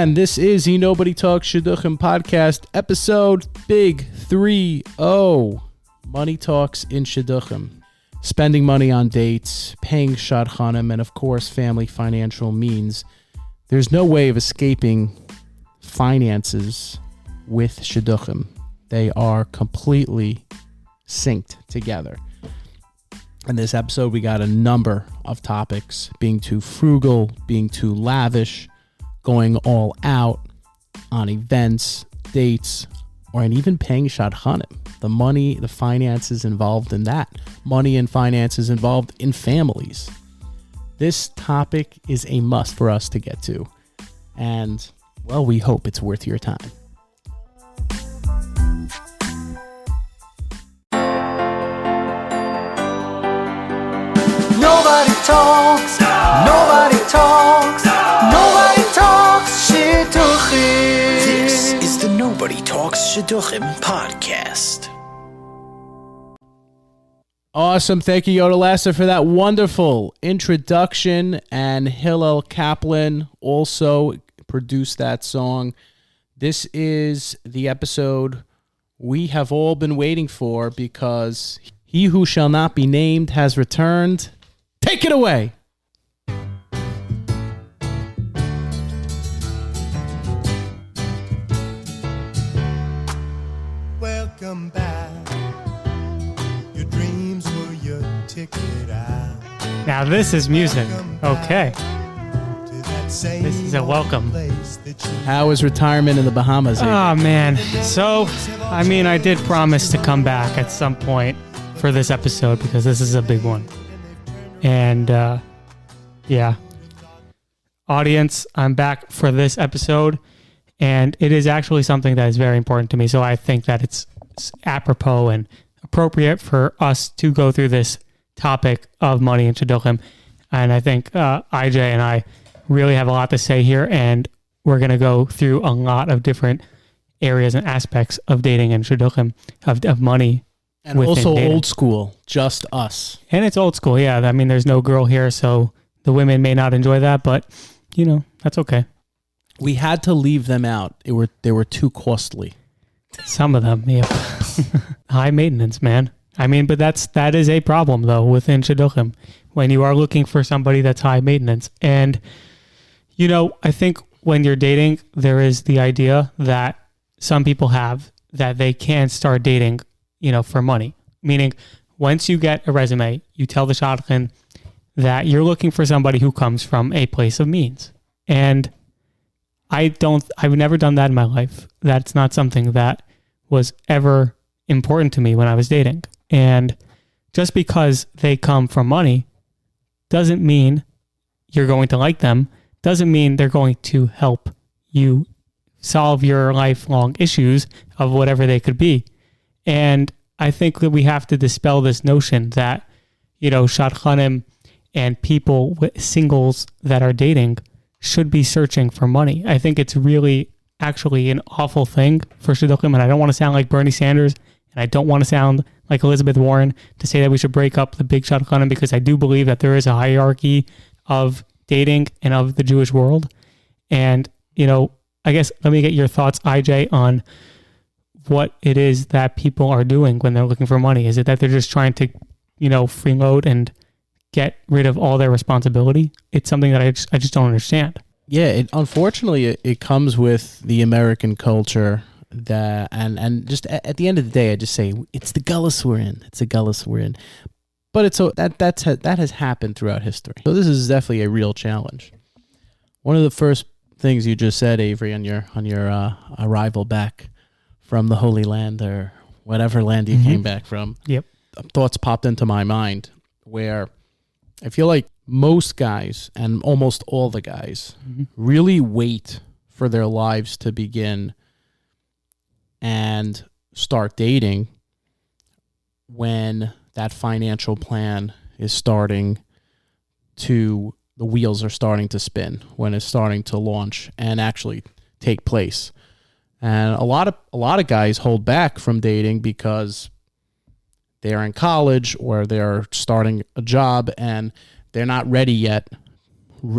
again. This is the Nobody Talks Shidduchim podcast, episode Big 3-0. Money talks in Shidduchim. Spending money on dates, paying shadchanim, and of course, family financial means. There's no way of escaping finances with Shidduchim. They are completely synced together. In this episode, we got a number of topics: being too frugal, being too lavish, going all out on events, dates, and even paying shadchanim. The money, the finances involved in that. Money and finances involved in families. This topic is a must for us to get to. And, well, we hope it's worth your time. Nobody talks Shidduchim. This is the Nobody Talks Shidduchim podcast. Awesome. Thank you, Yoda Lasser, for that wonderful introduction. And Hillel Kaplan also produced that song. This is the episode we have all been waiting for because he who shall not be named has returned. Take it away. Welcome back. Your dreams were your ticket out. Now this is music. Okay. This is a welcome. How was retirement in the Bahamas? Oh, man. So, I did promise to come back at some point for this episode because this is a big one. And, yeah. Audience, I'm back for this episode. And it is actually something that is very important to me. So I think that it's apropos and appropriate for us to go through this topic of money in Shidduchim. And I think IJ and I really have a lot to say here. And we're going to go through a lot of different areas and aspects of dating and Shidduchim, of money. And also dating. Old school, just us. And it's old school, yeah. There's no girl here, so the women may not enjoy that, but, that's okay. We had to leave them out. They were too costly. Some of them, yeah. High maintenance, man. But that is a problem, though, within Shidduchim, when you are looking for somebody that's high maintenance. And, I think when you're dating, there is the idea that some people have that they can start dating for money. Meaning, once you get a resume, you tell the shadchan that you're looking for somebody who comes from a place of means. And I've never done that in my life. That's not something that was ever important to me when I was dating. And just because they come from money doesn't mean you're going to like them, doesn't mean they're going to help you solve your lifelong issues of whatever they could be. And I think that we have to dispel this notion that, shadchanim and people, singles that are dating should be searching for money. I think it's really actually an awful thing for Shidduchim, and I don't want to sound like Bernie Sanders, and I don't want to sound like Elizabeth Warren to say that we should break up the big shadchanim, because I do believe that there is a hierarchy of dating and of the Jewish world. And, I guess let me get your thoughts, IJ, on what it is that people are doing when they're looking for money. Is it that they're just trying to, freeload and get rid of all their responsibility? It's something that I just don't understand. Yeah, unfortunately, it comes with the American culture that, and just at the end of the day, I just say it's the gullus we're in. It's the gullus we're in. But that has happened throughout history. So this is definitely a real challenge. One of the first things you just said, Avery, on your arrival back from the Holy Land or whatever land you came back from. Yep. Thoughts popped into my mind where I feel like most guys and almost all the guys really wait for their lives to begin and start dating when that financial plan is starting to, the wheels are starting to spin, when it's starting to launch and actually take place. And a lot of guys hold back from dating because they're in college or they're starting a job and they're not ready yet.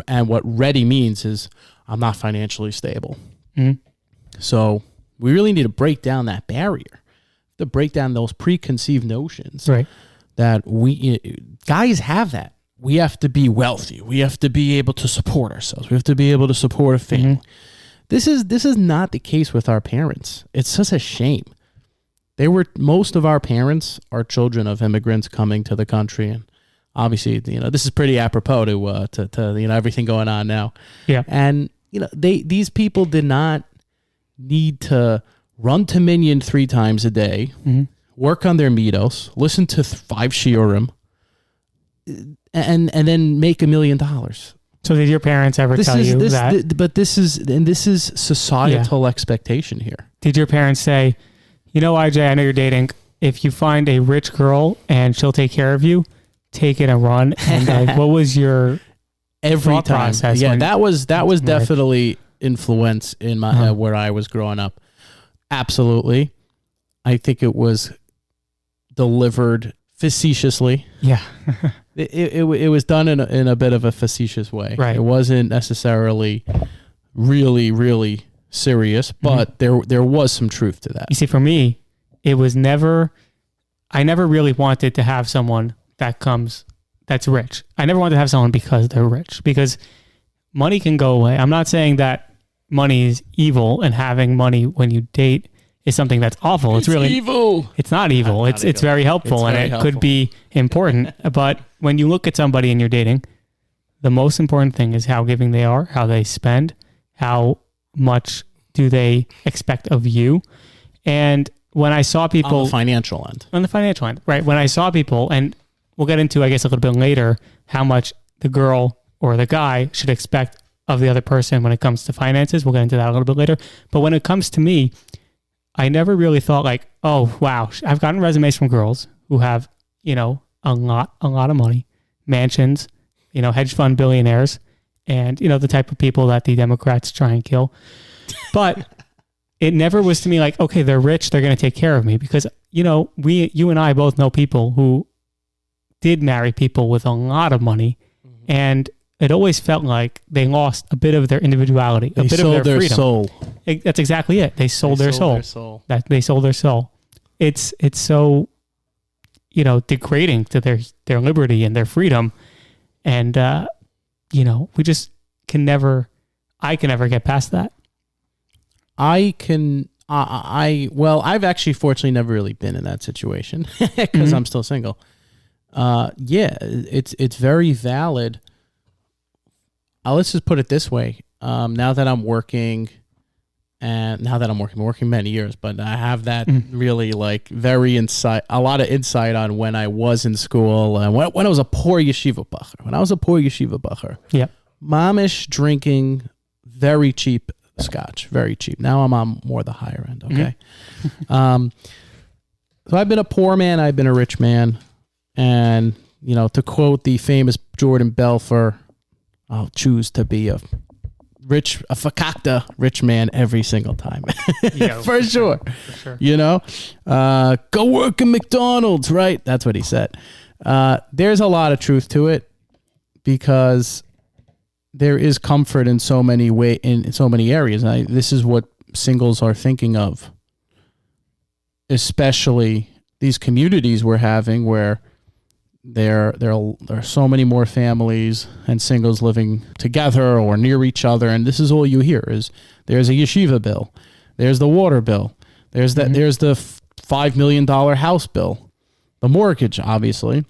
And what ready means is, I'm not financially stable. Mhm. So we really need to break down that barrier, to break down those preconceived notions Right. that guys have that. We have to be wealthy. We have to be able to support ourselves. We have to be able to support a family. This is not the case with our parents. It's just a shame. Most of our parents are children of immigrants coming to the country, and obviously, this is pretty apropos to everything going on now. Yeah. And these people did not need to run to Minyan 3 times a day, work on their midos, listen to 5 shiurim, and then make $1 million. So did your parents ever tell you that? But this is societal expectation here. Did your parents say, IJ, I know you're dating. If you find a rich girl and she'll take care of you, take it and run? And what was your thought process? Yeah, that was definitely influence in my where I was growing up. Absolutely. I think it was delivered facetiously. Yeah. it was done in a bit of a facetious way. Right. It wasn't necessarily really, really serious, but there was some truth to that. You see, for me, it was I never really wanted to have someone that's rich. I never wanted to have someone because they're rich, because money can go away. I'm not saying that money is evil, and having money when you date is something that's awful. It's really evil. It's not evil. It's very helpful, and it could be important. But when you look at somebody and you're dating, the most important thing is how giving they are, how they spend, how much do they expect of you. And when I saw people on the financial end, right? When I saw people, and we'll get into, I guess, a little bit later, how much the girl or the guy should expect of the other person when it comes to finances. We'll get into that a little bit later. But when it comes to me, I never really thought like, oh, wow, I've gotten resumes from girls who have, a lot of money, mansions, hedge fund billionaires, and, the type of people that the Democrats try and kill. But it never was to me like, okay, they're rich, they're going to take care of me. Because, you and I both know people who did marry people with a lot of money, and it always felt like they lost a bit of their individuality, a bit of their freedom. Soul. That's exactly it. They sold their soul. That they sold their soul. It's so, degrading to their liberty and their freedom, and we just I can never get past that. I've actually fortunately never really been in that situation because I'm still single. It's very valid. Let's just put it this way. Now that I'm working, working many years, but I have that really a lot of insight on when I was in school and when I was a poor yeshiva bacher. Yeah. Mamish drinking very cheap scotch, very cheap. Now I'm on more the higher end. Okay. So I've been a poor man. I've been a rich man. And, to quote the famous Jordan Belfort, I'll choose to be a fakakta rich man every single time. For sure. Go work in McDonald's, right? That's what he said. There's a lot of truth to it, because there is comfort in so many in so many areas. And this is what singles are thinking of, especially these communities we're having where there are so many more families and singles living together or near each other, and this is all you hear is there's a yeshiva bill, there's the water bill, there's the $5 million house bill, the mortgage, obviously.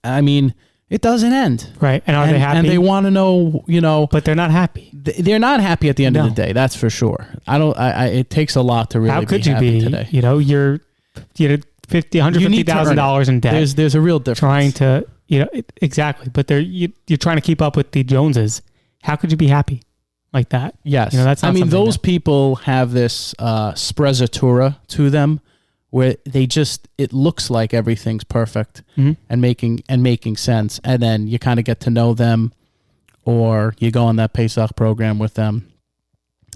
I mean, it doesn't end, right? And are they happy? And they want to know, but they're not happy. They're not happy at the end of the day. That's for sure. It takes a lot to really. How could be you happy be today? You're $150,000 in debt. There's a real difference. Trying to, exactly. But you're trying to keep up with the Joneses. How could you be happy like that? Yes. That's not those people have this sprezzatura to them, where it looks like everything's perfect and making sense. And then you kind of get to know them, or you go on that Pesach program with them.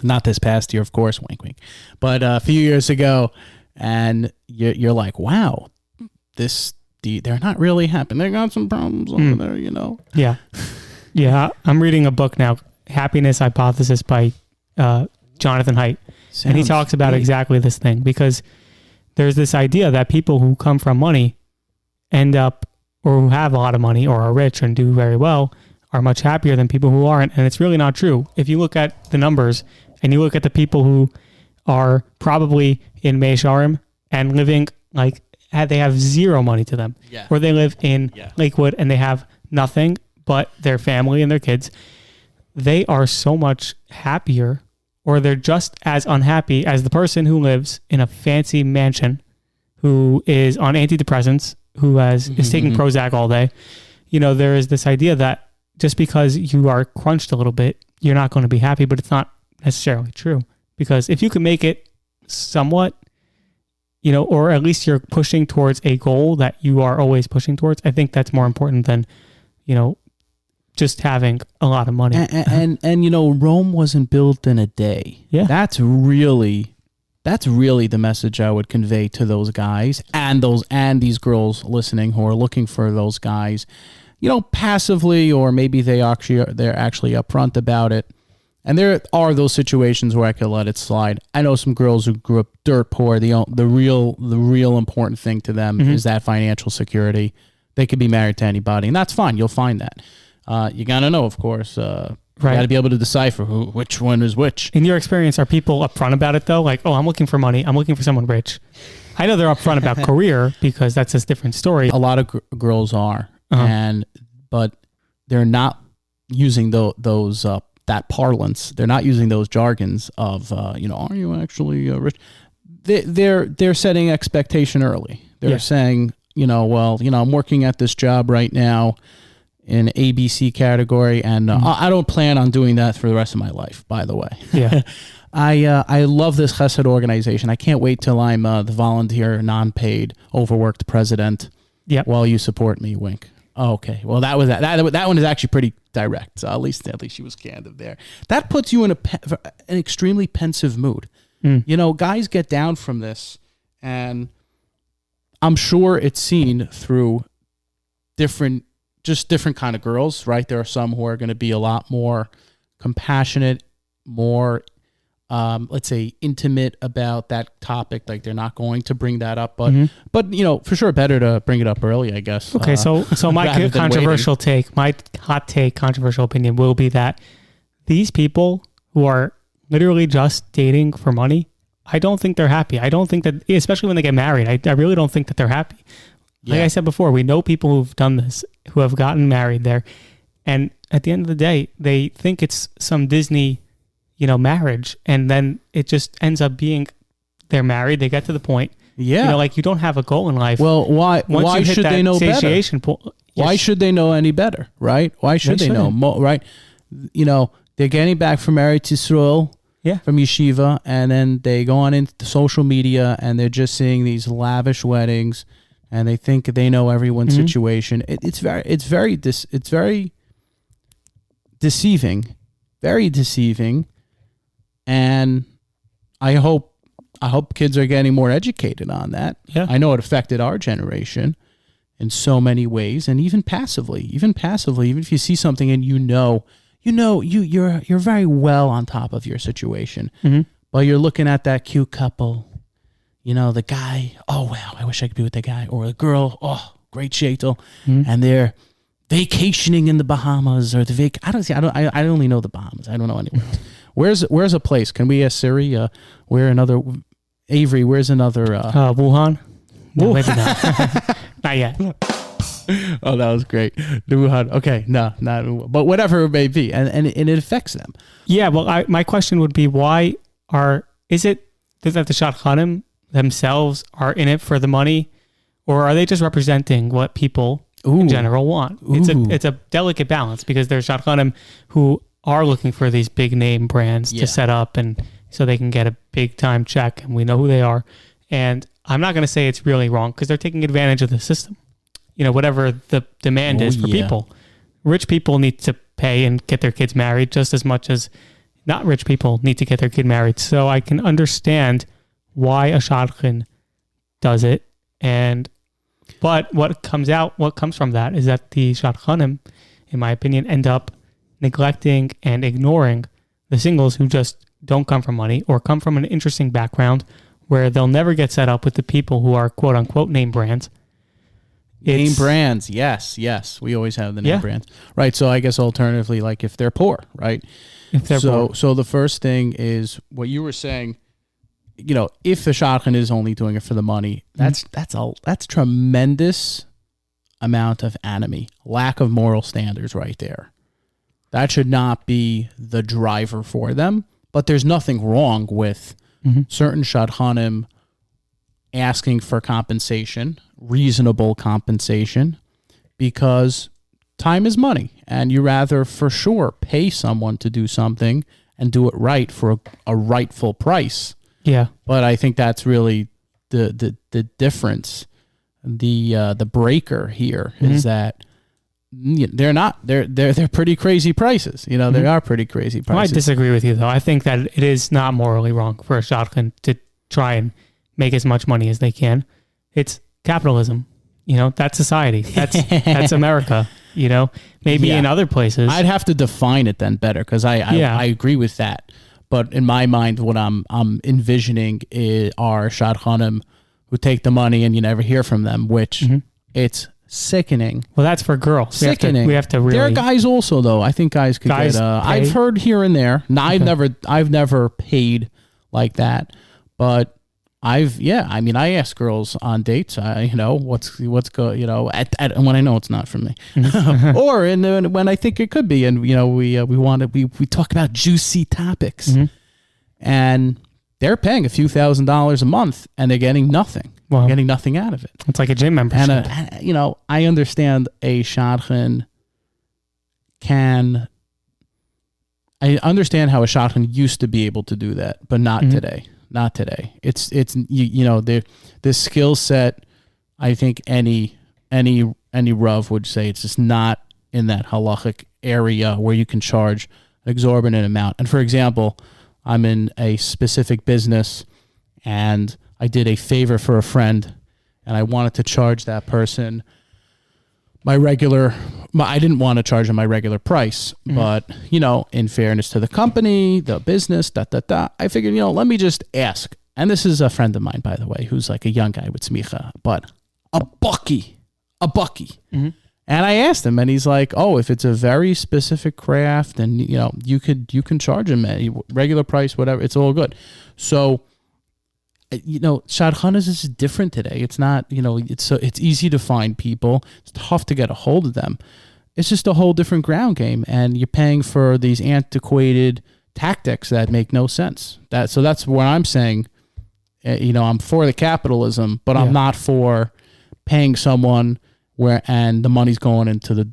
Not this past year, of course, wink, wink. But a few years ago, and you're like, wow, they're not really happy. They got some problems over there, Yeah. Yeah. I'm reading a book now. Happiness Hypothesis by Jonathan Haidt. And he talks about exactly this thing, because there's this idea that people who come from money end up, or who have a lot of money or are rich and do very well, are much happier than people who aren't. And it's really not true. If you look at the numbers and you look at the people who are probably in Meisharim and living like they have zero money to them, or they live in Lakewood and they have nothing but their family and their kids, they are so much happier, or they're just as unhappy as the person who lives in a fancy mansion, who is on antidepressants, who is taking Prozac all day. You know, there is this idea that just because you are crunched a little bit, you're not going to be happy, but it's not necessarily true. Because if you can make it somewhat, you know, or at least you're pushing towards a goal that you are always pushing towards, I think that's more important than, you know, just having a lot of money. And you know, Rome wasn't built in a day. Yeah. That's really the message I would convey to those guys and these girls listening who are looking for those guys, you know, passively, or maybe they're actually upfront about it. And there are those situations where I could let it slide. I know some girls who grew up dirt poor. The real important thing to them is that financial security. They could be married to anybody, and that's fine. You'll find that. You gotta know, of course. You gotta be able to decipher which one is which. In your experience, are people upfront about it though? Like, oh, I'm looking for money. I'm looking for someone rich. I know they're upfront about career because that's a different story. A lot of girls are, but they're not using those that parlance. They're not using those jargons of you know, are you actually rich? They're setting expectation early. They're saying, you know, well, you know, I'm working at this job right now in ABC category, and I don't plan on doing that for the rest of my life, by the way. Yeah. I love this chesed organization. I can't wait till I'm the volunteer, non-paid, overworked president. Yeah. While you support me, wink. Oh, okay. Well, that was that one is actually pretty direct. So at least she was candid there. That puts you in an extremely pensive mood. You know, guys get down from this, and I'm sure it's seen through different kind of girls, right? There are some who are going to be a lot more compassionate, more, let's say, intimate about that topic. Like, they're not going to bring that up, but you know, for sure, better to bring it up early, I guess. Okay, so my controversial take, my hot take, controversial opinion will be that these people who are literally just dating for money, I don't think they're happy. I don't think that, especially when they get married, I really don't think that they're happy. Like I said before, we know people who've done this, who have gotten married there. And at the end of the day, they think it's some Disney, you know, marriage. And then it just ends up being they're married. They get to the point. Yeah. You know, like, you don't have a goal in life. Well, why should they know better? Why should they know any better, right? Why should they know more, right? You know, they're getting back from Eretz Yisrael, from yeshiva, and then they go on into social media and they're just seeing these lavish weddings, and they think they know everyone's situation. It's very deceiving, very deceiving. And I hope kids are getting more educated on that. Yeah. I know it affected our generation in so many ways, and even passively, even if you see something and you're very well on top of your situation, but you're looking at that cute couple. You know, the guy, oh, wow, I wish I could be with the guy. Or the girl, oh, great sheitel. And they're vacationing in the Bahamas, or I only know the Bahamas. I don't know anywhere else. Where's a place? Can we ask Siri? Avery, where's another? Wuhan? No, maybe not. Not yet. Oh, that was great. Wuhan. Okay, no, not, but whatever it may be. And it affects them. Yeah, well, my question would be, is it that the shadchanim themselves are in it for the money, or are they just representing what people in general want? It's a delicate balance, because there's shadchanim who are looking for these big name brands to set up, and so they can get a big time check, and we know who they are. And I'm not going to say it's really wrong, because they're taking advantage of the system. You know, whatever the demand is for people. Rich people need to pay and get their kids married just as much as not rich people need to get their kid married. So I can understand why a shadchan does it. But what comes from that is that the shadchanim, in my opinion, end up neglecting and ignoring the singles who just don't come from money or come from an interesting background where they'll never get set up with the people who are quote unquote name brands. Name brands, yes. We always have the name brands. Right, so I guess alternatively, like if they're poor, right? If they're poor. So the first thing is what you were saying, if the shadchan is only doing it for the money, that's tremendous amount of enemy, lack of moral standards right there. That should not be the driver for them, but there's nothing wrong with certain shadchanim asking for compensation, reasonable compensation, because time is money, and you rather for sure pay someone to do something and do it right for a rightful price. Yeah. But I think that's really the difference. The breaker here is that they're pretty crazy prices. They are pretty crazy prices. I disagree with you though. I think that it is not morally wrong for a shadchan to try and make as much money as they can. It's capitalism. That's society. That's America. Maybe in other places. I'd have to define it then better, because I agree with that. But in my mind, what I'm envisioning are shadchanim who take the money and you never hear from them, which it's sickening. Well, that's for girls. Sickening. We have to really. There are guys also though. I think guys could get. I've heard here and there. No, I've never paid like that, but I ask girls on dates, what's go, at when I know it's not for me, or when I think it could be, and we talk about juicy topics, and they're paying a few $1,000s a month, and they're getting nothing. Wow. Getting nothing out of it. It's like a gym membership. And I understand a shadchan can. I understand how a shadchan used to be able to do that, but not today. Not today. It's the skill set. I think any Rav would say it's just not in that halachic area where you can charge an exorbitant amount. And for example, I'm in a specific business and I did a favor for a friend and I wanted to charge that person I didn't want to charge him my regular price, but, in fairness to the company, the business, I figured, let me just ask. And this is a friend of mine, by the way, who's like a young guy with smicha, but a bucky. And I asked him and he's like, oh, if it's a very specific craft and, you can charge him a regular price, whatever, it's all good. So, shadchanas is different today. It's not, it's easy to find people. It's tough to get a hold of them. It's just a whole different ground game, and you're paying for these antiquated tactics that make no sense. So that's where I'm saying, I'm for the capitalism, but I'm not for paying someone and the money's going into the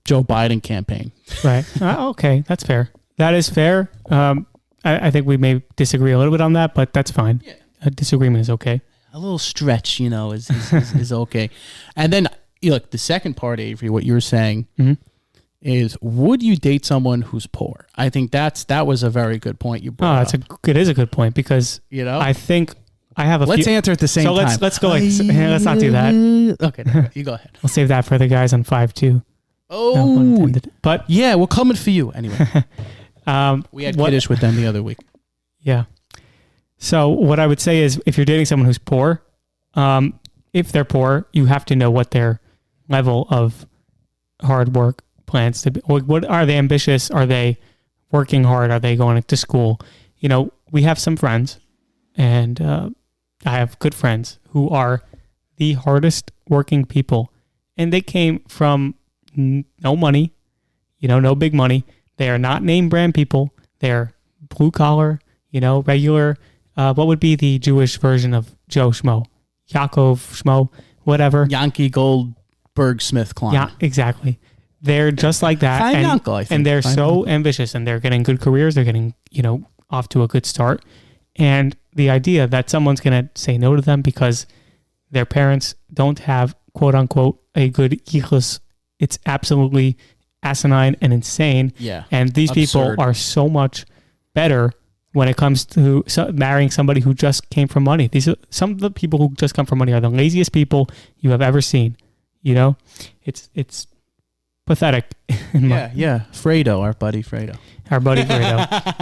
Joe Biden campaign. Right. Okay, that's fair. That is fair. I think we may disagree a little bit on that, but that's fine. Yeah. A disagreement is okay. A little stretch, is okay. And then, look, the second part, Avery, what you were saying is, would you date someone who's poor? I think that was a very good point you brought up. It is a good point because, I think I have Let's answer at the same time. Let's go. Let's not do that. Okay, you go ahead. We'll save that for the guys on 5-2. Oh, no, but yeah, we're coming for you anyway. We had Kiddush with them the other week. Yeah. So what I would say is, if you're dating someone who's poor, if they're poor, you have to know what their level of hard work plans to be. What are they ambitious? Are they working hard? Are they going to school? We have some friends, and I have good friends who are the hardest working people, and they came from no money, no big money. They are not name brand people. They're blue collar, regular. What would be the Jewish version of Joe Schmo? Yaakov Schmo, whatever. Yankee Goldberg Smith Klein. Yeah, exactly. They're just like that. And they're so ambitious, and they're getting good careers. They're getting, off to a good start. And the idea that someone's going to say no to them because their parents don't have, quote unquote, a good yichus, it's absolutely asinine and insane. Yeah. And these people are so much better when it comes to marrying somebody who just came from money. These are some of the people who just come from money are the laziest people you have ever seen. It's pathetic. Yeah. Fredo, our buddy Fredo.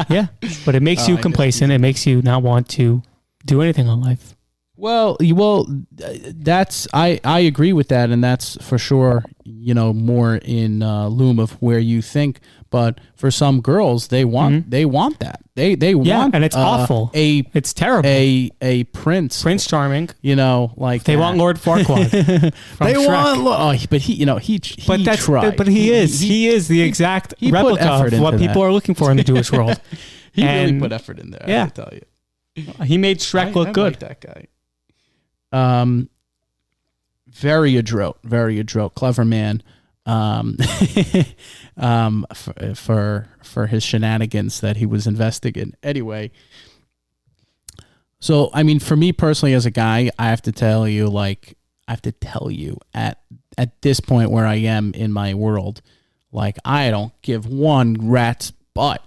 Yeah. But it makes you complacent. It makes you not want to do anything in life. Well, that's I agree with that, and that's for sure. More in loom of where you think. But for some girls, they want that. They want, and it's awful. It's terrible. A prince Charming. Like they want Lord Farquaad. They Shrek. want, but he tried. But he is the exact replica of what people are looking for in the Jewish world. He really put effort in there. Yeah. I have to tell you. He made Shrek look good. I like that guy. Very adroit, clever man. For his shenanigans that he was investigating. Anyway, so I mean, for me personally, as a guy, I have to tell you at this point where I am in my world, like I don't give one rat's butt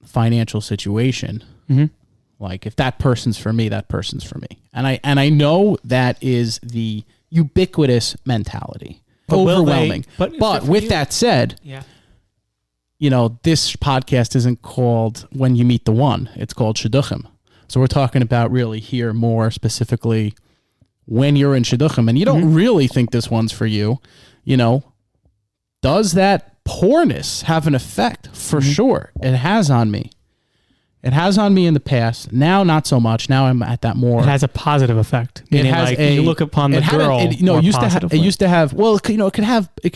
financial situation. Mm-hmm. Like if that person's for me, that person's for me. And I know that is the ubiquitous mentality. But overwhelming. But with that said, this podcast isn't called When You Meet the One. It's called Shidduchim. So we're talking about really here more specifically when you're in Shidduchim and you don't really think this one's for you, does that poorness have an effect? For sure. It has on me. It has on me in the past. Now, not so much. Now I'm at that more. It has a positive effect. It has you look upon the girl. It used to have. Well, it could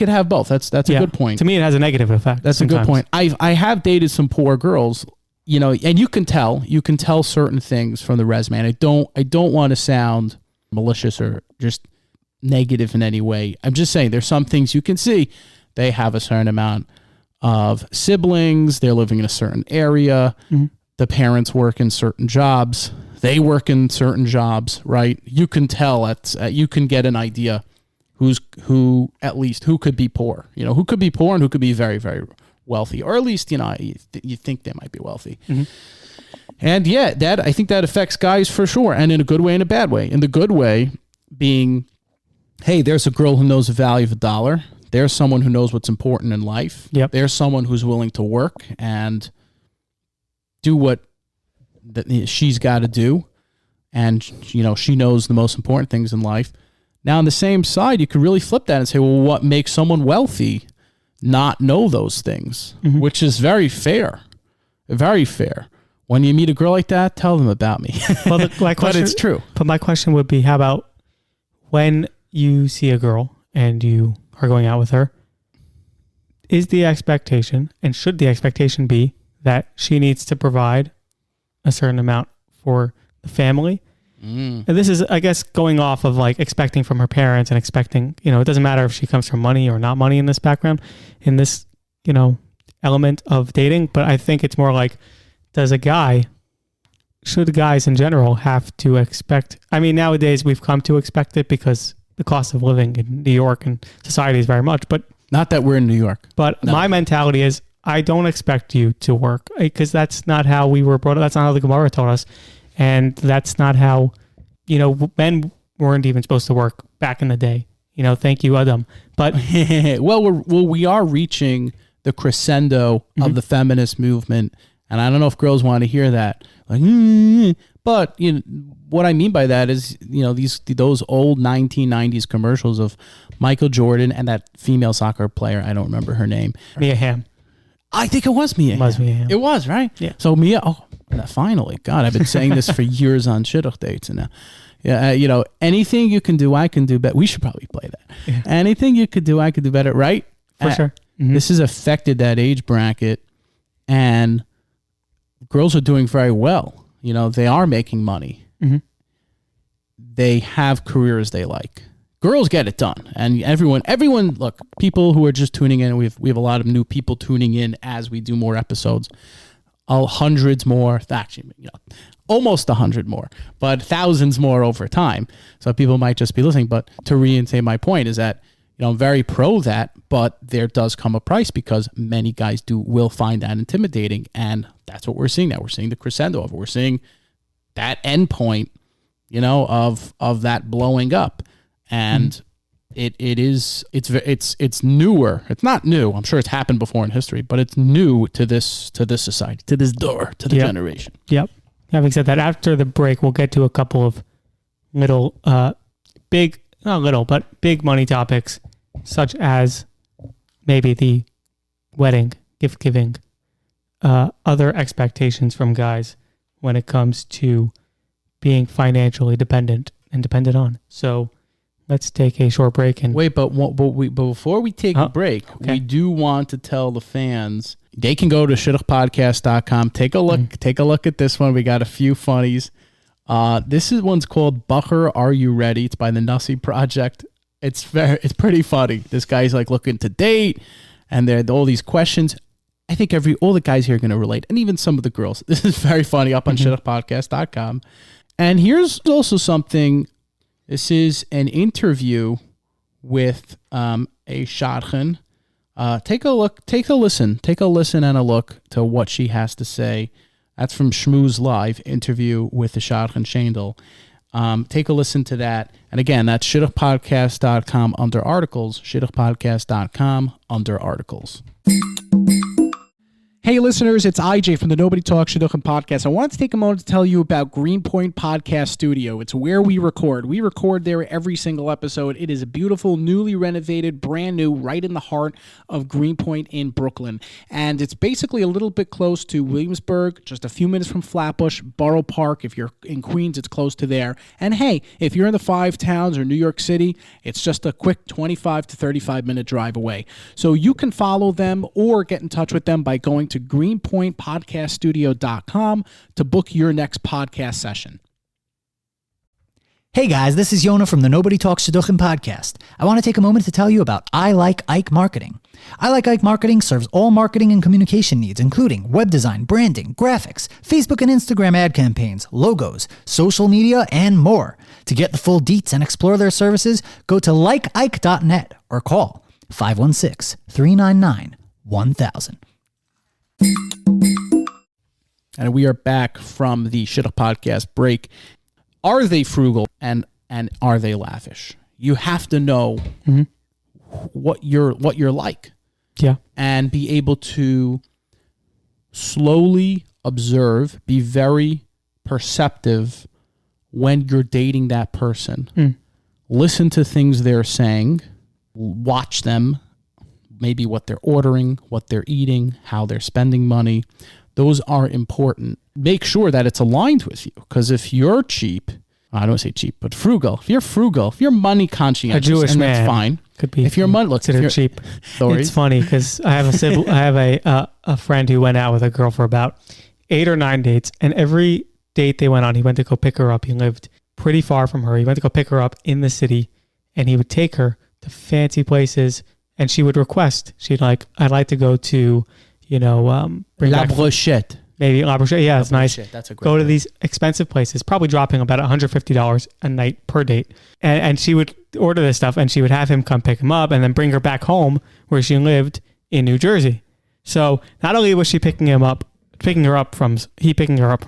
have both. That's a good point. To me, it has a negative effect. That's sometimes. A good point. I have dated some poor girls, and you can tell certain things from the resume. And I don't want to sound malicious or just negative in any way. I'm just saying there's some things you can see. They have a certain amount of siblings. They're living in a certain area. Mm-hmm. The parents work in certain jobs. They work in certain jobs, right? You can tell you can get an idea who could be poor, who could be poor and who could be very, very wealthy, or at least, you think they might be wealthy. Mm-hmm. And I think that affects guys for sure. And in a good way and a bad way. In the good way being, hey, there's a girl who knows the value of $1. There's someone who knows what's important in life. Yep. There's someone who's willing to work and do what she's got to do, and she knows the most important things in life. Now on the same side, you could really flip that and say, well, what makes someone wealthy not know those things? Mm-hmm. Which is very fair. When you meet a girl like that, tell them about me. Well, but it's true. But my question would be, how about when you see a girl and you are going out with her, is the expectation, and should the expectation be, that she needs to provide a certain amount for the family? And this is, I guess, going off of like expecting from her parents and expecting, it doesn't matter if she comes from money or not money in this background, in this, element of dating. But I think it's more like, should guys in general have to expect? I mean, nowadays we've come to expect it because the cost of living in New York and society is very much, but not that we're in New York. But my mentality is, I don't expect you to work, because that's not how we were brought up. That's not how the Gemara taught us. And that's not how, men weren't even supposed to work back in the day. Thank you, Adam. But we are reaching the crescendo of the feminist movement. And I don't know if girls want to hear that. But what I mean by that is, those old 1990s commercials of Michael Jordan and that female soccer player. I don't remember her name. Mia Hamm. I think it was Mia. It was, right? Yeah. So Mia, finally. God, I've been saying this for years on Shidduch dates. And anything you can do, I can do better. We should probably play that. Yeah. Anything you could do, I could do better, right? For sure. Mm-hmm. This has affected that age bracket, and girls are doing very well. They are making money. Mm-hmm. They have careers they like. Girls get it done, and everyone. Look, people who are just tuning in. We have a lot of new people tuning in as we do more episodes. Hundreds more, actually, almost 100 more, but thousands more over time. So people might just be listening. But to reinstate my point is that I'm very pro that, but there does come a price, because many guys will find that intimidating, and that's what we're seeing now. We're seeing the crescendo of it. We're seeing that end point, of that blowing up. And it's newer. It's not new. I'm sure it's happened before in history, but it's new to this society, to this generation. Yep. Having said that, after the break, we'll get to a couple of little, big money topics, such as maybe the wedding, gift giving, other expectations from guys when it comes to being financially dependent and dependent on. So let's take a short break and wait. But before we take a break, we do want to tell the fans they can go to shidduchpodcast.com. Take a look. Take a look at this one. We got a few funnies. This one's called Bacher, Are You Ready? It's by the Nussie Project. It's pretty funny. This guy's like looking to date, and there are all these questions. I think all the guys here are going to relate, and even some of the girls. This is very funny up on shidduchpodcast.com. And here's also something. This is an interview with a shadchan. Take a listen and a look to what she has to say. That's from Shmooze Live interview with the shadchan Shandel. Take a listen to that. And again, that's shidduchpodcast.com under articles, shidduchpodcast.com under articles. Hey listeners, it's IJ from the Nobody Talks Shidduchim podcast. I wanted to take a moment to tell you about Greenpoint Podcast Studio. It's where we record. We record there every single episode. It is a beautiful, newly renovated, brand new, right in the heart of Greenpoint in Brooklyn. And it's basically a little bit close to Williamsburg, just a few minutes from Flatbush, Borough Park. If you're in Queens, it's close to there. And hey, if you're in the Five Towns or New York City, it's just a quick 25 to 35 minute drive away. So you can follow them or get in touch with them by going to greenpointpodcaststudio.com to book your next podcast session. Hey guys, this is Yona from the Nobody Talks Shidduchim podcast. I want to take a moment to tell you about I Like Ike Marketing. I Like Ike Marketing serves all marketing and communication needs, including web design, branding, graphics, Facebook and Instagram ad campaigns, logos, social media, and more. To get the full deets and explore their services, go to likeike.net or call 516-399-1000. And we are back from the Shidduch podcast break. Are they frugal and are they lavish? You have to know what you're like. Yeah. And be able to slowly observe, be very perceptive when you're dating that person. Listen to things they're saying, watch them, maybe what they're ordering, what they're eating, how they're spending money. Those are important. Make sure that it's aligned with you. Because if you're cheap, I don't want to say cheap, but frugal. If you're money conscientious, a Jewish and man, that's fine. Could be. If you're money, look, considered cheap. It's funny because I have a friend who went out with a girl for about 8 or 9 dates, and every date they went on, he went to go pick her up. He lived pretty far from her. He went to go pick her up in the city, and he would take her to fancy places. And she would request, I'd like to go to, La Brochette. Maybe La Brochette. Yeah, it's nice. That's a great go to these expensive places, probably dropping about $150 a night per date. And she would order this stuff and she would have him come pick him up and then bring her back home where she lived in New Jersey. So not only was she picking her up from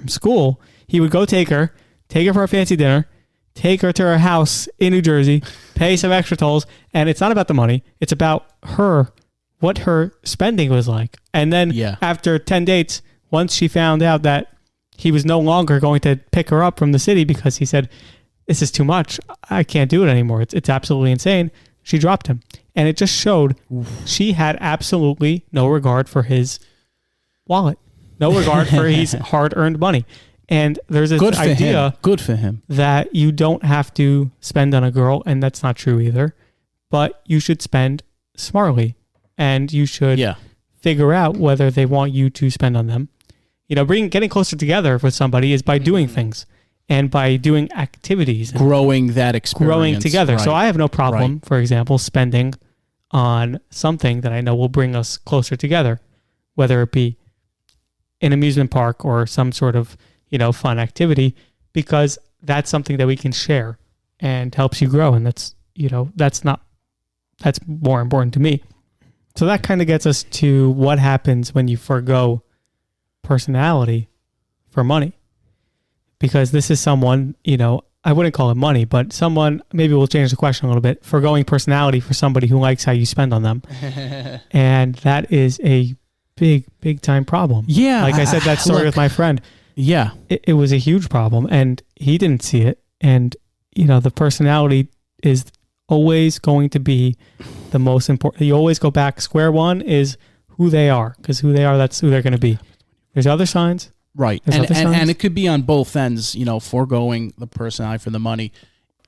school, he would go take her for a fancy dinner, take her to her house in New Jersey, pay some extra tolls, and it's not about the money. It's about her, what her spending was like. And then after 10 dates, once she found out that he was no longer going to pick her up from the city because he said, this is too much, I can't do it anymore, it's absolutely insane, she dropped him. And it just showed she had absolutely no regard for his wallet, no regard for his hard-earned money. And there's this idea good for him that you don't have to spend on a girl, and that's not true either, but you should spend smartly and you should figure out whether they want you to spend on them. Getting closer together with somebody is by doing things and by doing activities. Growing that experience. Growing together. Right. So I have no problem, for example, spending on something that I know will bring us closer together, whether it be an amusement park or some sort of fun activity, because that's something that we can share and helps you grow. And that's more important to me. So that kind of gets us to what happens when you forgo personality for money, because this is someone, I wouldn't call it money, but someone, maybe we'll change the question a little bit, forgoing personality for somebody who likes how you spend on them. And that is a big time problem. Yeah. Like I said, that story with my friend. Yeah. It was a huge problem and he didn't see it. And, the personality is always going to be the most important. You always go back. Square one is who they are, because who they are, that's who they're going to be. There's other signs. Right. And it could be on both ends, foregoing the personality for the money.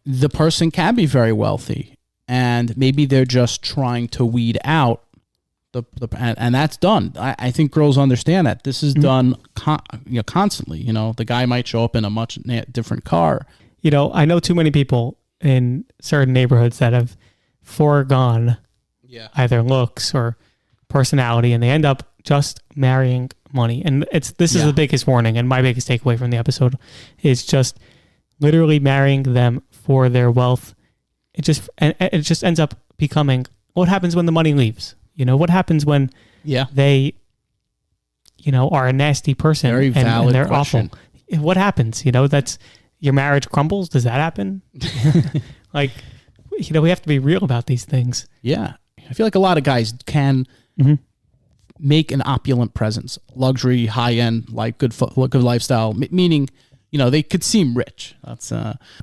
The person can be very wealthy and maybe they're just trying to weed out and that's done. I think girls understand that. This is done constantly. The guy might show up in a much different car. I know too many people in certain neighborhoods that have foregone either looks or personality, and they end up just marrying money. And this is the biggest warning, and my biggest takeaway from the episode is just literally marrying them for their wealth. It just ends up becoming what happens when the money leaves. What happens when they are a nasty person. Very valid and they're question. Awful. What happens? That's your marriage crumbles. Does that happen? Like, we have to be real about these things. Yeah. I feel like a lot of guys can make an opulent presence, luxury, high end, like good lifestyle, meaning, they could seem rich. That's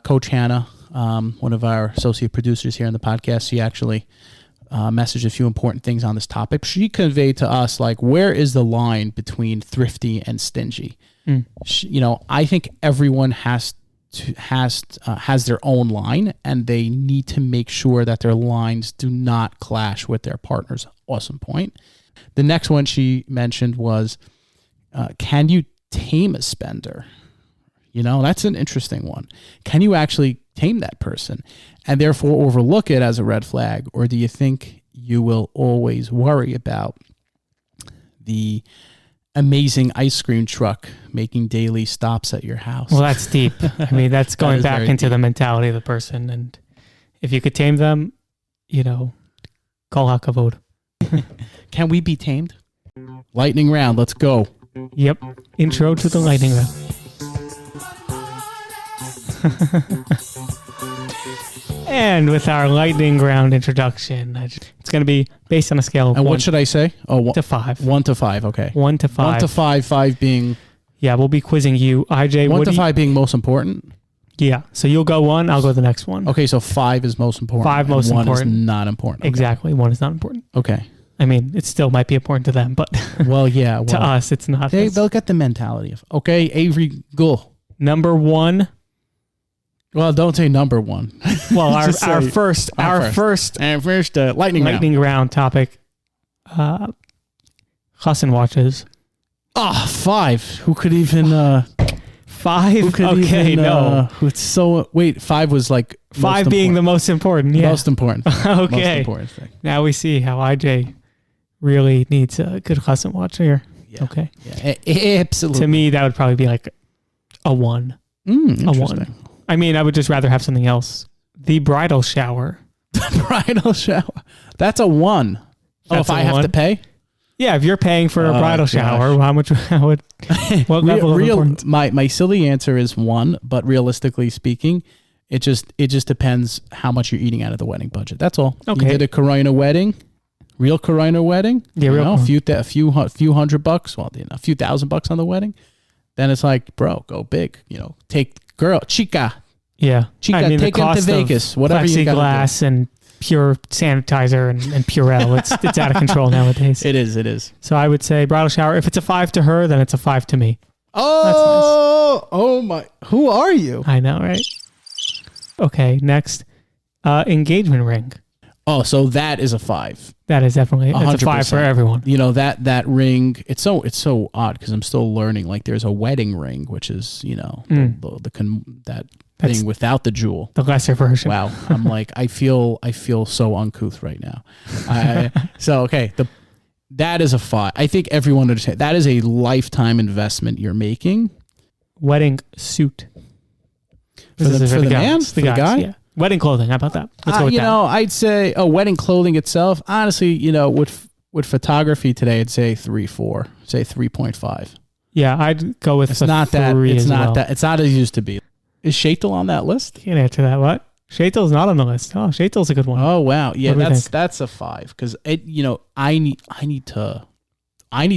Coach Hannah, one of our associate producers here on the podcast. She actually messaged a few important things on this topic. She conveyed to us, like, where is the line between thrifty and stingy? I think everyone has their own line, and they need to make sure that their lines do not clash with their partner's. Awesome point. The next one she mentioned was, can you tame a spender? That's an interesting one. Can you actually tame that person and therefore overlook it as a red flag? Or do you think you will always worry about the amazing ice cream truck making daily stops at your house? Well, that's deep. I mean, that's going back into the mentality of the person. And if you could tame them, call hakavod. Can we be tamed? Lightning round. Let's go. Yep. Intro to the lightning round. And with our lightning round introduction, it's going to be based on a scale of and 1 what should I say? to 5. 1 to 5. Okay. 1 to 5. 1 to 5. 5 being. Yeah, we'll be quizzing you, IJ. 1 to 5 being most important. Yeah. So you'll go 1. I'll go the next one. Okay. So 5 is most important. 5 most and important. 1 is not important. Okay. Exactly. 1 is not important. Okay. I mean, it still might be important to them, but Well, yeah. Well, to us, it's not. They'll get the mentality of, okay, Avery, go. Number 1. Well, don't say number 1. Well, our first lightning round topic, Chassan watches. 5. Who could even 5? who could Okay, even, no. Who's so wait, 5 was like 5 being the most important. Yeah. most important. Okay. Most important thing. Now we see how IJ really needs a good Chassan watch here. Yeah. Okay. Yeah, absolutely. To me, that would probably be like a 1. A Interesting. 1. I mean, I would just rather have something else. The bridal shower. Bridal shower. That's a 1. That's if I a have 1? to pay? Yeah, if you're paying for a bridal shower, how much? What level of importance? My silly answer is 1, but realistically speaking, it just depends how much you're eating out of the wedding budget. That's all. Okay. You did a Corona wedding, real Corona wedding. Yeah, real. A few $100. Well, a few $1,000 on the wedding. Then it's like, bro, go big. Take girl, chica. Yeah, Chica, I mean, take the him to cost Vegas. of Whatever you got plexiglass and pure sanitizer and Purell. It's out of control nowadays. It is. So I would say bridal shower. If it's a 5 to her, then it's a 5 to me. Oh my! Who are you? I know, right? Okay, next, engagement ring. Oh, so that is a 5. That is definitely it's a 5 for 100%. everyone. That ring. It's so odd because I'm still learning. Like, there's a wedding ring, which is that thing without the jewel. The lesser version. Wow, I'm like I feel so uncouth right now. So okay, that is a 5. I think everyone understands that is a lifetime investment you're making. Wedding suit. For the man? The For the guys, guy? yeah. Wedding clothing. How about that? Let's go with that. I'd say wedding clothing itself. Honestly, with photography today, I'd say 3.4. Say 3.5. Yeah, I'd go with It's not that. It's not that. It's not as it used to be. Is Shaitel on that list? Can't answer that. What? Shatel's not on the list. Oh, Shatel's a good one. Oh wow, yeah, What do we think? that's a 5 because I need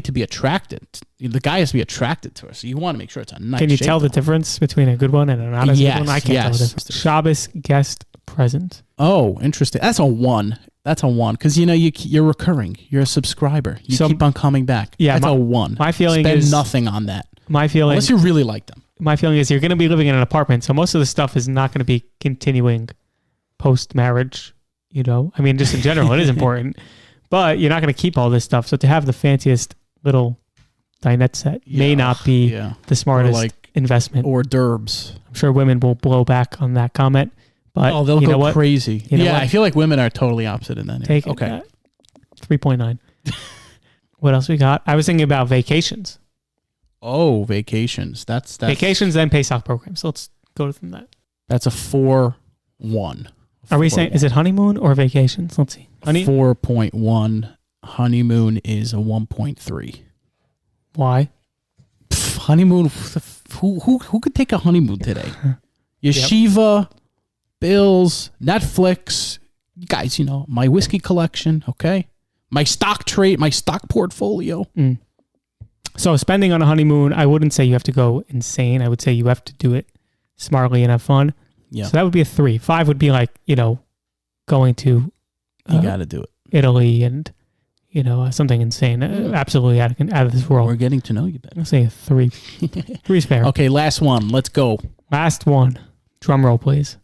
to be attracted. The guy has to be attracted to her, so you want to make sure it's a nice. Can you tell the Shaitel. difference between a good one and an honest Yes, good one? I can't tell the yes. difference. Shabbos guest present. Oh, interesting. That's a 1. That's a 1 because you're recurring. You're a subscriber. You So- keep on coming back. Yeah, that's a 1. my feeling Spend is- nothing on that My feeling, unless you really like them. my feeling is you're going to be living in an apartment, so most of the stuff is not going to be continuing post marriage. I mean, just in general, it is important, but you're not going to keep all this stuff. So to have the fanciest little dinette set may not be the smartest like investment. hors d'oeuvres. I'm sure women will blow back on that comment, but They'll you know go what? crazy. You know Yeah, what? I feel like women are totally opposite in that. Take area. Okay. it. 3.9. What else we got? I was thinking about vacations. Oh, vacations. That's Vacations and Pesach programs. So let's go from that. That's a 4.1. Are we saying, is it honeymoon or vacations? Let's see. 4.1. Honeymoon is a 1.3. Why? Honeymoon. Who could take a honeymoon today? Yeshiva, bills, Netflix. You guys, my whiskey collection. Okay, my stock trade, my stock portfolio. So spending on a honeymoon, I wouldn't say you have to go insane. I would say you have to do it smartly and have fun. Yeah, So that would be a 3. 5 would be like, going to you got to do it. Italy and, something insane. Absolutely out of this world. We're getting to know you better. I'll say a 3. 3's fair. Okay, last one. Let's go. Last one. Drum roll, please.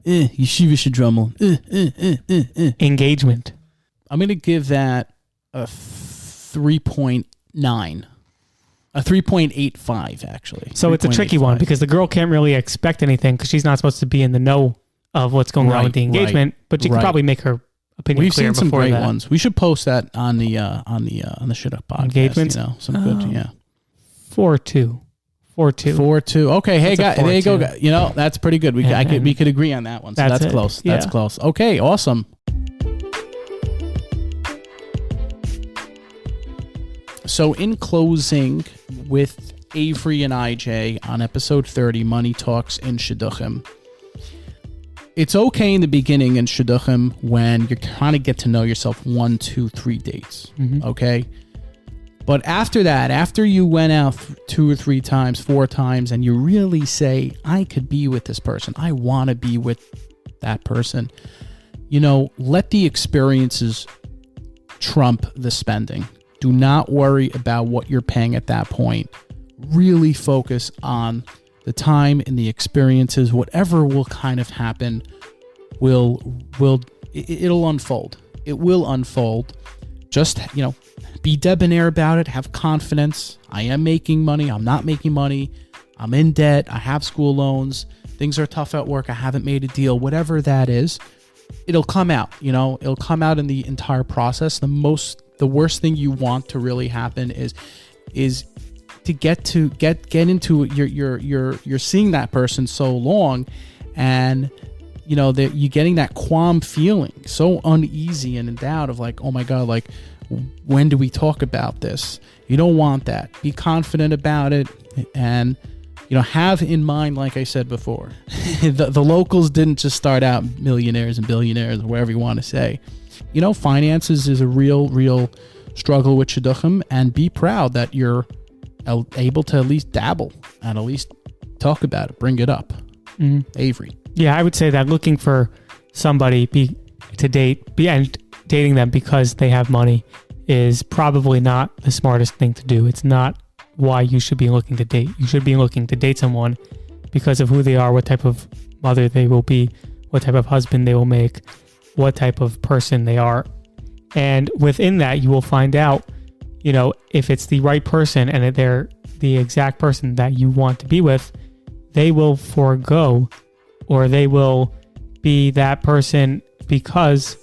Yeshiva Shadrummel. Engagement. I'm going to give that a 3.9. A 3.85, actually. So it's a tricky one 3.85. because the girl can't really expect anything because she's not supposed to be in the know of what's going on with the engagement, but you can probably make her opinion We've clear seen some before great that. ones. We should post that on the Shidduchim podcast. Engagements? Some good, yeah. 4-2. 4-2. 4.2. Okay, hey, That's a guys, there you go. 4.2. That's pretty good. We could agree on that one. So That's that's it. close. That's Yeah. close. Okay, awesome. So in closing with Avery and IJ on episode 30, Money Talks in Shidduchim. It's okay in the beginning in Shidduchim when you're trying to get to know yourself 1, 2, 3 dates. Okay? But after that, after you went out 2 or 3 times, 4 times, and you really say, I could be with this person. I want to be with that person. Let the experiences trump the spending. Do not worry about what you're paying at that point. Really focus on the time and the experiences. Whatever will kind of happen it'll unfold. It will unfold. Just, be debonair about it. Have confidence. I am making money. I'm not making money. I'm in debt. I have school loans. Things are tough at work. I haven't made a deal. Whatever that is, it'll come out. It'll come out in the entire process. The worst thing you want to really happen is to get into you're seeing that person so long, and that you're getting that qualm feeling, so uneasy and in doubt of like, oh my God, like when do we talk about this? You don't want that. Be confident about it, and have in mind, like I said before, the locals didn't just start out millionaires and billionaires or whatever you want to say. Finances is a real struggle with Shidduchim, and be proud that you're able to at least dabble and at least talk about it, bring it up. Avery. Yeah, I would say that looking for somebody and dating them because they have money is probably not the smartest thing to do. It's not why you should be looking to date. You should be looking to date someone because of who they are, what type of mother they will be, what type of husband they will make, what type of person they are. And within that, you will find out, if it's the right person and they're the exact person that you want to be with, they will forego, or they will be that person because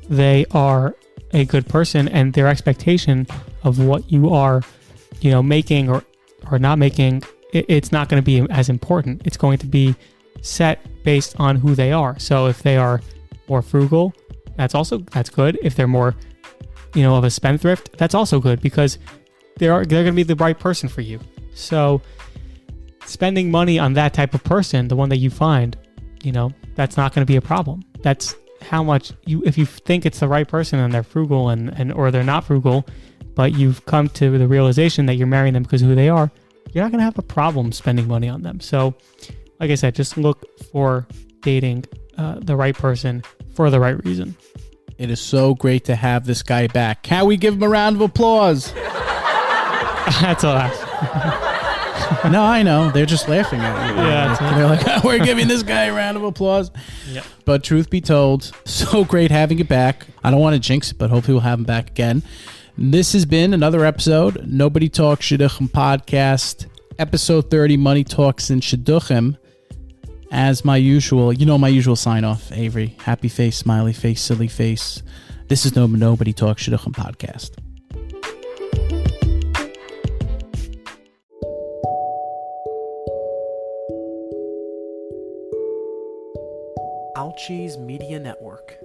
they are a good person, and their expectation of what you are, making or not making, it's not going to be as important. It's going to be set based on who they are. So if they are more frugal, that's good. If they're more, of a spendthrift, that's also good, because they're going to be the right person for you. So spending money on that type of person, the one that you find, that's not going to be a problem. That's how much if you think it's the right person and they're frugal and or they're not frugal, but you've come to the realization that you're marrying them because of who they are, you're not going to have a problem spending money on them. So like I said, just look for dating the right person for the right reason. It is so great to have this guy back. Can we give him a round of applause? That's a laugh. No, I know. They're just laughing at you. Yeah, they're like, oh, we're giving this guy a round of applause. Yep. But truth be told, so great having it back. I don't want to jinx it, but hopefully we'll have him back again. This has been another episode, Nobody Talks Shidduchim podcast, episode 30, Money Talks in Shidduchim. As my usual, my usual sign off, Avery. Happy face, smiley face, silly face. This is Nobody Talks Shidduchim podcast. Alchi's Media Network.